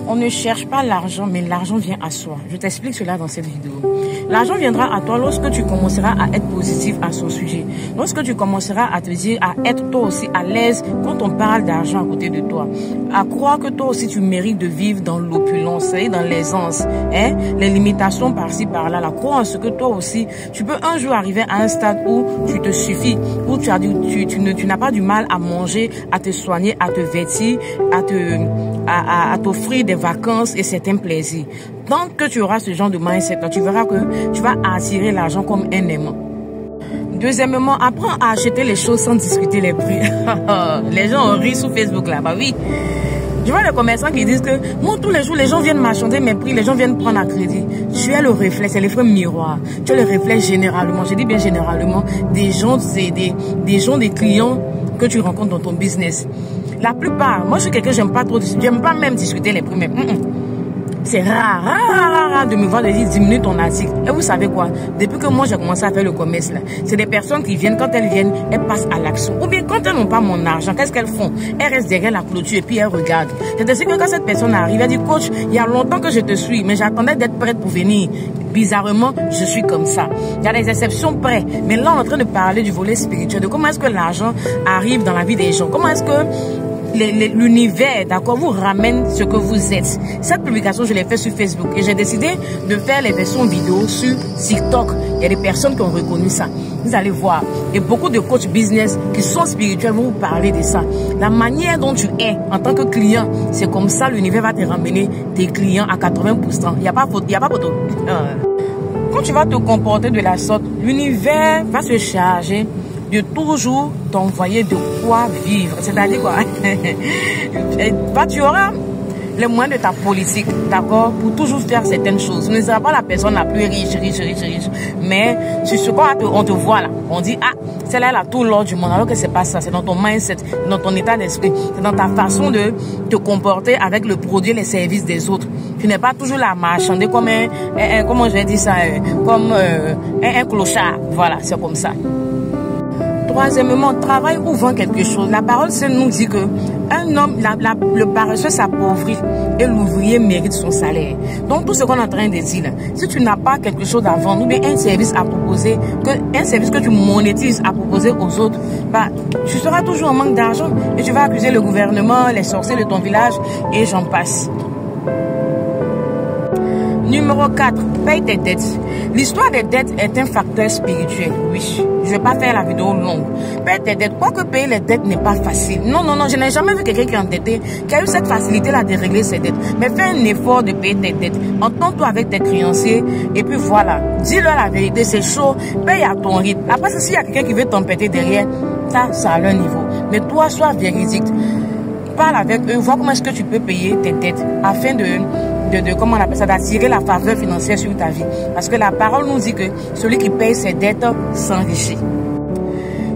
On ne cherche pas l'argent, mais l'argent vient à soi. Je t'explique cela dans cette vidéo. L'argent viendra à toi lorsque tu commenceras à être positif à son sujet. Lorsque tu commenceras à te dire, à être toi aussi à l'aise quand on parle d'argent à côté de toi. À croire que toi aussi tu mérites de vivre dans l'opulence et dans l'aisance. Les limitations par-ci par-là. Crois en ce que toi aussi, tu peux un jour arriver à un stade où tu te suffis, où tu n'as pas du mal à manger, à te soigner, à te vêtir, à t'offrir des vacances et certains plaisirs. Tant que tu auras ce genre de mindset, tu verras que tu vas attirer l'argent comme un aimant. Deuxièmement, apprends à acheter les choses sans discuter les prix. Les gens ont ri sur Facebook là, bah oui. Je vois les commerçants qui disent que moi tous les jours les gens viennent m'acheter mes prix, les gens viennent prendre à crédit. Tu es le reflet, c'est l'effet miroir. Tu es le reflet généralement, je dis bien généralement, des gens, des clients que tu rencontres dans ton business. La plupart, moi je suis quelqu'un, j'aime pas pas même discuter les prix même. C'est rare de me voir de dire diminuer ton article. Et vous savez quoi? Depuis que moi j'ai commencé à faire le commerce là, c'est des personnes qui viennent, quand elles viennent, elles passent à l'action. Ou bien quand elles n'ont pas mon argent, qu'est-ce qu'elles font? Elles restent derrière la clôture et puis elles regardent. C'est-à-dire que quand cette personne arrive, elle dit coach, il y a longtemps que je te suis, mais j'attendais d'être prête pour venir. Bizarrement, je suis comme ça. Il y a des exceptions près. Mais là, on est en train de parler du volet spirituel, de comment est-ce que l'argent arrive dans la vie des gens. Comment est-ce que l'univers, d'accord, vous ramène ce que vous êtes. Cette publication, je l'ai fait sur Facebook et j'ai décidé de faire les versions vidéo sur TikTok. Il y a des personnes qui ont reconnu ça. Vous allez voir. Et beaucoup de coachs business qui sont spirituels vont vous parler de ça. La manière dont tu es en tant que client, c'est comme ça l'univers va te ramener tes clients à 80%. Il n'y a pas photo. Quand tu vas te comporter de la sorte, l'univers va se charger de toujours t'envoyer de quoi vivre. C'est-à-dire quoi? Tu auras les moyens de ta politique, d'accord, pour toujours faire certaines choses. Tu ne seras pas la personne la plus riche. Mais sur ce qu'on te voit là, on dit, ah, celle-là, elle a tout l'or du monde. Alors que c'est pas ça. C'est dans ton mindset, dans ton état d'esprit. C'est dans ta façon de te comporter avec le produit et les services des autres. Tu n'es pas toujours la marchander comme comment je vais dire ça, comme un clochard. Voilà, c'est comme ça. Troisièmement, travaille ou vend quelque chose. La parole seule nous dit que un homme, le paresseux s'appauvrit et l'ouvrier mérite son salaire. Donc tout ce qu'on est en train de dire là, si tu n'as pas quelque chose à vendre ou bien un service à proposer, un service que tu monétises à proposer aux autres, bah, tu seras toujours en manque d'argent et tu vas accuser le gouvernement, les sorciers de ton village et j'en passe. Numéro 4, paye tes dettes. L'histoire des dettes est un facteur spirituel, oui. Je ne vais pas faire la vidéo longue. Paye tes dettes. Quoique payer les dettes n'est pas facile. Non, je n'ai jamais vu quelqu'un qui est endetté, qui a eu cette facilité-là de régler ses dettes. Mais fais un effort de payer tes dettes. Entends-toi avec tes créanciers et puis voilà. Dis-leur la vérité, c'est chaud. Paye à ton rythme. Après, s'il y a quelqu'un qui veut t'empêter derrière, ça a leur niveau. Mais toi, sois véridique. Parle avec eux, vois comment est-ce que tu peux payer tes dettes afin comment on appelle ça, d'attirer la faveur financière sur ta vie. Parce que la parole nous dit que celui qui paye ses dettes s'enrichit.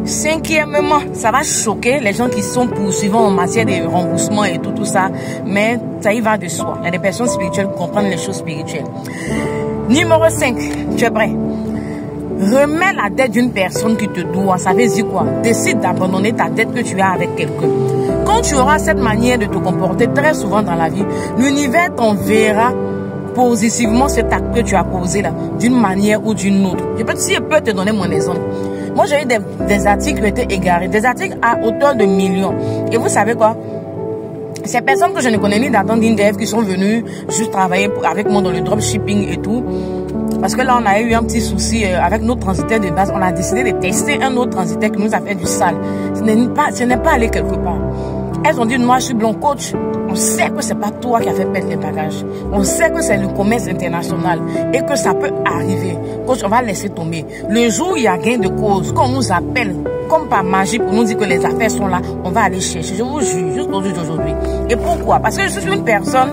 Cinquièmement, ça va choquer les gens qui sont poursuivants en matière de remboursement et tout ça, mais ça y va de soi. Il y a des personnes spirituelles qui comprennent les choses spirituelles. Numéro 5, tu es prêt? Remets la dette d'une personne qui te doit. Ça veut dire quoi? Décide d'abandonner ta dette que tu as avec quelqu'un. Quand tu auras cette manière de te comporter très souvent dans la vie, l'univers t'enverra positivement cet acte que tu as posé là, d'une manière ou d'une autre. Je peux te donner mon exemple. Moi, j'ai eu des articles qui étaient égarés, des articles à hauteur de millions. Et vous savez quoi? Ces personnes que je ne connais ni d'Adam ni d'Ève qui sont venues juste travailler avec moi dans le dropshipping et tout. Parce que là, on a eu un petit souci avec notre transitaire de base. On a décidé de tester un autre transitaire qui nous a fait du sale. Ce n'est pas allé quelque part. Elles ont dit, moi je suis blond coach. On sait que c'est pas toi qui as fait perdre les bagages. On sait que c'est le commerce international et que ça peut arriver. Coach, on va laisser tomber. Le jour où il y a gain de cause, qu'on nous appelle, comme par magie, pour nous dire que les affaires sont là, on va aller chercher. Je vous jure, juste aujourd'hui. Et pourquoi? Parce que je suis une personne,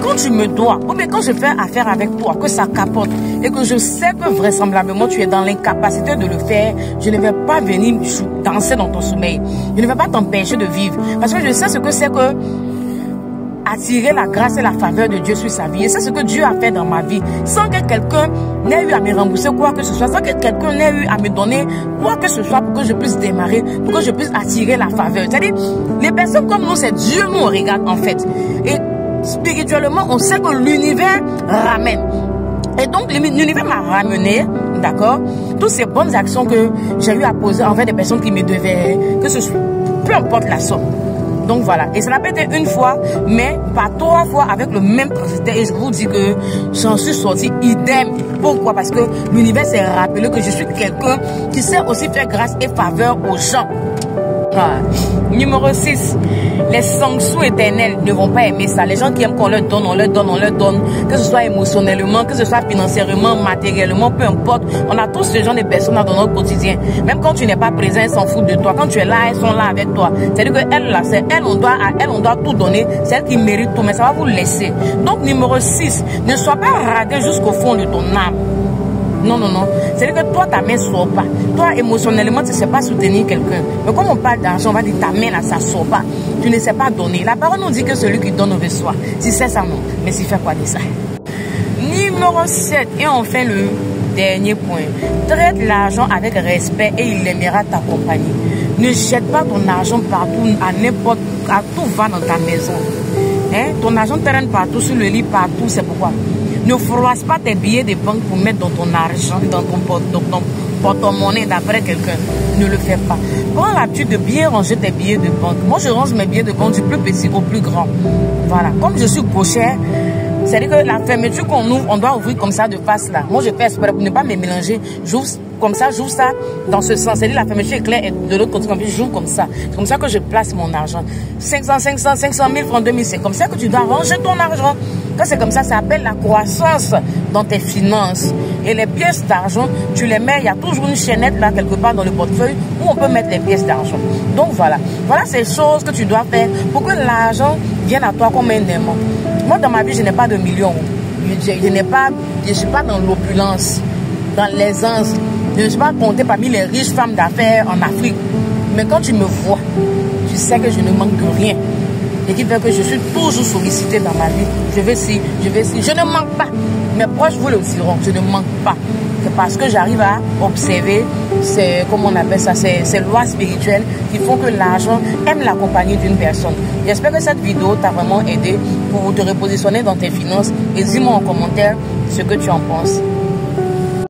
quand tu me dois, ou bien quand je fais affaire avec toi, que ça capote, et que je sais que vraisemblablement tu es dans l'incapacité de le faire, je ne vais pas venir danser dans ton sommeil. Je ne vais pas t'empêcher de vivre. Parce que je sais ce que c'est que attirer la grâce et la faveur de Dieu sur sa vie. Et c'est ce que Dieu a fait dans ma vie. Sans que quelqu'un n'ait eu à me rembourser quoi que ce soit, sans que quelqu'un n'ait eu à me donner quoi que ce soit pour que je puisse démarrer, pour que je puisse attirer la faveur. C'est-à-dire, les personnes comme nous, c'est Dieu nous regarde en fait. Et spirituellement, on sait que l'univers ramène. Et donc, l'univers m'a ramené, d'accord, toutes ces bonnes actions que j'ai eu à poser envers des personnes qui me devaient, que ce soit, peu importe la somme. Donc voilà, et ça n'a pas été une fois, mais pas 3 fois avec le même transitaire. Et je vous dis que j'en suis sorti idem. Pourquoi? Parce que l'univers s'est rappelé que je suis quelqu'un qui sait aussi faire grâce et faveur aux gens. Numéro 6, les sanctions éternelles ne vont pas aimer ça. Les gens qui aiment qu'on leur donne, on leur donne, on leur donne, que ce soit émotionnellement, que ce soit financièrement, matériellement, peu importe. On a tous ce genre de personnes dans notre quotidien. Même quand tu n'es pas présent, elles s'en foutent de toi. Quand tu es là, elles sont là avec toi. C'est-à-dire qu'elles, là, c'est elles, on doit tout donner. C'est elles qui méritent tout, mais ça va vous laisser. Donc, numéro 6, ne sois pas radin jusqu'au fond de ton âme. Non, non, non. C'est-à-dire que toi, ta main ne sort pas. Toi, émotionnellement, tu ne sais pas soutenir quelqu'un. Mais comme on parle d'argent, on va dire ta main, là, ça ne sort pas. Tu ne sais pas donner. La parole nous dit que celui qui donne reçoit. Si c'est ça, non. Mais si fait quoi de ça? Numéro 7. Et enfin, le dernier point. Traite l'argent avec respect et il aimera t'accompagner. Ne jette pas ton argent partout, à tout va dans ta maison. Hein? Ton argent traîne partout, sur le lit, partout. C'est pourquoi? Ne froisse pas tes billets de banque pour mettre dans ton argent, dans ton porte-monnaie d'après quelqu'un. Ne le fais pas. Prends l'habitude de bien ranger tes billets de banque. Moi, je range mes billets de banque du plus petit au plus grand. Voilà. Comme je suis gauchère, c'est-à-dire que la fermeture qu'on ouvre, on doit ouvrir comme ça de face là. Moi, je fais exprès pour ne pas me mélanger. J'ouvre comme ça, j'ouvre ça dans ce sens. C'est-à-dire la fermeture est claire et de l'autre côté, j'ouvre comme ça. C'est comme ça que je place mon argent. 500 000 francs, 2000, c'est comme ça que tu dois ranger ton argent. Quand c'est comme ça, ça appelle la croissance dans tes finances. Et les pièces d'argent, tu les mets, il y a toujours une chaînette là, quelque part dans le portefeuille, où on peut mettre les pièces d'argent. Donc voilà. Voilà ces choses que tu dois faire pour que l'argent vienne à toi comme un aimant. Moi, dans ma vie, je n'ai pas de millions. Je ne suis pas dans l'opulence, dans l'aisance. Je ne suis pas comptée parmi les riches femmes d'affaires en Afrique. Mais quand tu me vois, tu sais que je ne manque de rien. Et qui fait que je suis toujours sollicitée dans ma vie. Je vais ci, je vais ci. Je ne manque pas. Mes proches vous le diront, je ne manque pas. C'est parce que j'arrive à observer, comment on appelle ça, ces lois spirituelles qui font que l'argent aime la compagnie d'une personne. J'espère que cette vidéo t'a vraiment aidé pour te repositionner dans tes finances. Et dis-moi en commentaire ce que tu en penses.